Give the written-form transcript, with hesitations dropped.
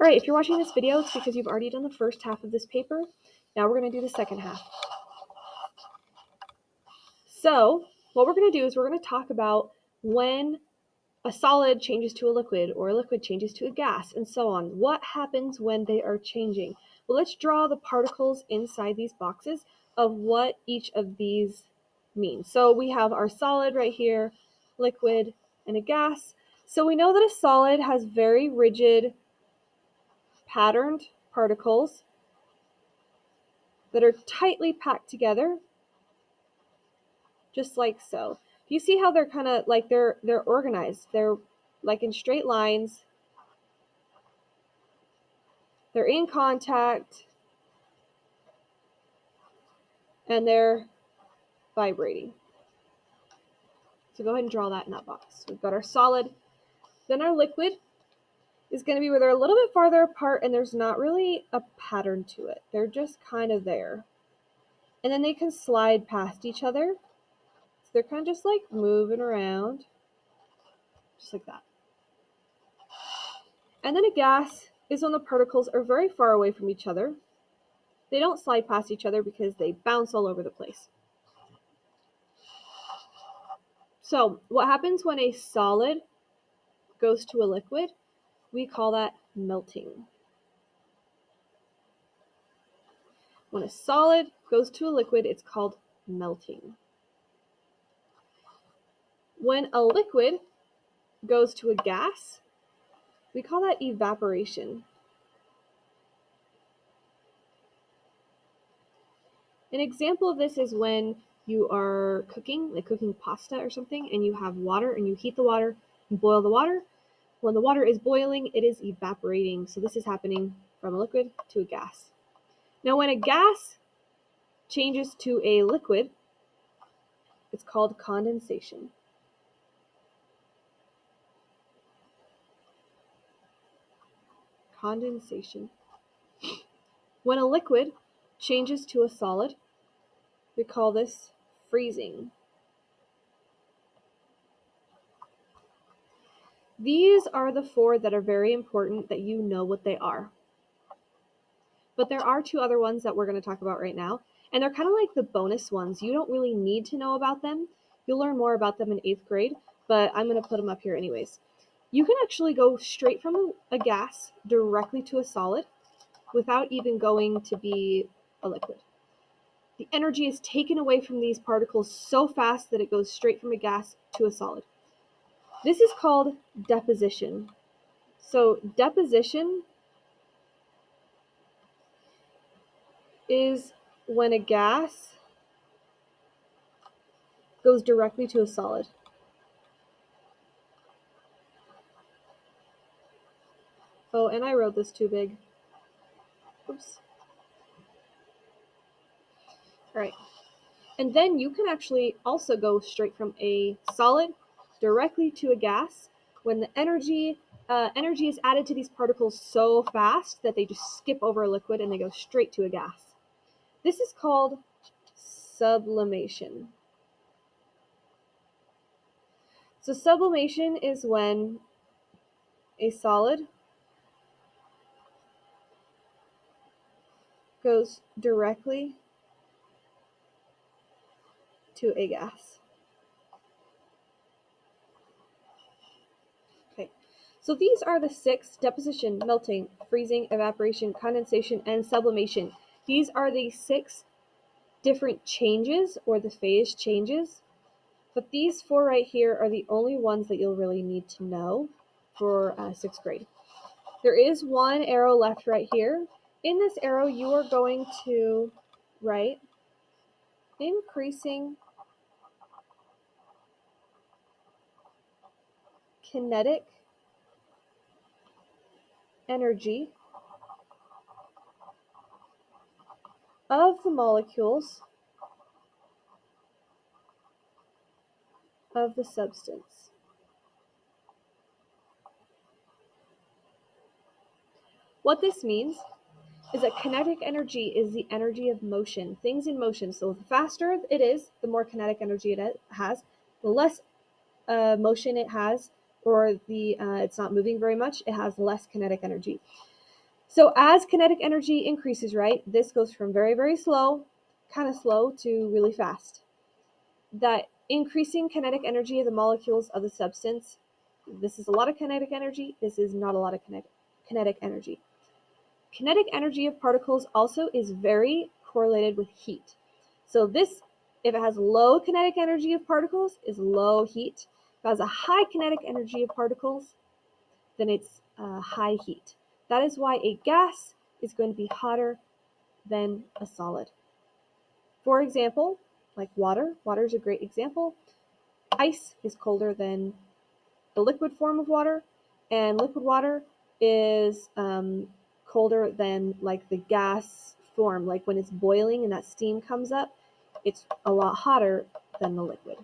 All right, if you're watching this video, it's because you've already done the first half of this paper. Now we're going to do the second half. So what we're going to do is we're going to talk about when a solid changes to a liquid or a liquid changes to a gas and so on. What happens when they are changing? Well, let's draw the particles inside these boxes of what each of these means. So we have our solid right here, liquid, and a gas. So we know that a solid has very rigid, patterned particles that are tightly packed together, just like so. You see how they're kind of like they're organized. They're like in straight lines. They're in contact and they're vibrating. So go ahead and draw that in that box. We've got our solid. Then our liquid is going to be where they're a little bit farther apart and there's not really a pattern to it. They're just kind of there. And then they can slide past each other. So they're kind of just like moving around, just like that. And then a gas is when the particles are very far away from each other. They don't slide past each other because they bounce all over the place. So what happens when a solid goes to a liquid? We call that melting. When a solid goes to a liquid, it's called melting. When a liquid goes to a gas, we call that evaporation. An example of this is when you are cooking, like cooking pasta or something, and you have water and you heat the water and boil the water. When the water is boiling, it is evaporating. So this is happening from a liquid to a gas. Now, when a gas changes to a liquid, it's called condensation. Condensation. When a liquid changes to a solid, we call this freezing. These are the four that are very important that you know what they are. But there are two other ones that we're going to talk about right now, and they're kind of like the bonus ones. You don't really need to know about them. You'll learn more about them in 8th grade, but I'm going to put them up here anyways. You can actually go straight from a gas directly to a solid without even going to be a liquid. The energy is taken away from these particles so fast that it goes straight from a gas to a solid. This is called deposition. So deposition is when a gas goes directly to a solid. Oh, and I wrote this too big. Oops. All right. And then you can actually also go straight from a solid directly to a gas when the energy is added to these particles so fast that they just skip over a liquid and they go straight to a gas. This is called sublimation. So sublimation is when a solid goes directly to a gas. Okay, so these are the 6: deposition, melting, freezing, evaporation, condensation, and sublimation. These are the 6 different changes or the phase changes, but these 4 right here are the only ones that you'll really need to know for 6th grade. There is one arrow left right here. In this arrow, you are going to write increasing kinetic energy of the molecules of the substance. What this means is that kinetic energy is the energy of motion, things in motion. So the faster it is, the more kinetic energy it has. The less motion it has, or it's not moving very much, it has less kinetic energy. So as kinetic energy increases, right, this goes from very, very slow, kind of slow, to really fast. That increasing kinetic energy of the molecules of the substance, this is a lot of kinetic energy, this is not a lot of kinetic energy. Kinetic energy of particles also is very correlated with heat. So this, if it has low kinetic energy of particles, is low heat. If it has a high kinetic energy of particles, then it's high heat. That is why a gas is going to be hotter than a solid. For example, like water. Water is a great example. Ice is colder than the liquid form of water, and liquid water is colder than like the gas form. Like when it's boiling and that steam comes up, it's a lot hotter than the liquid.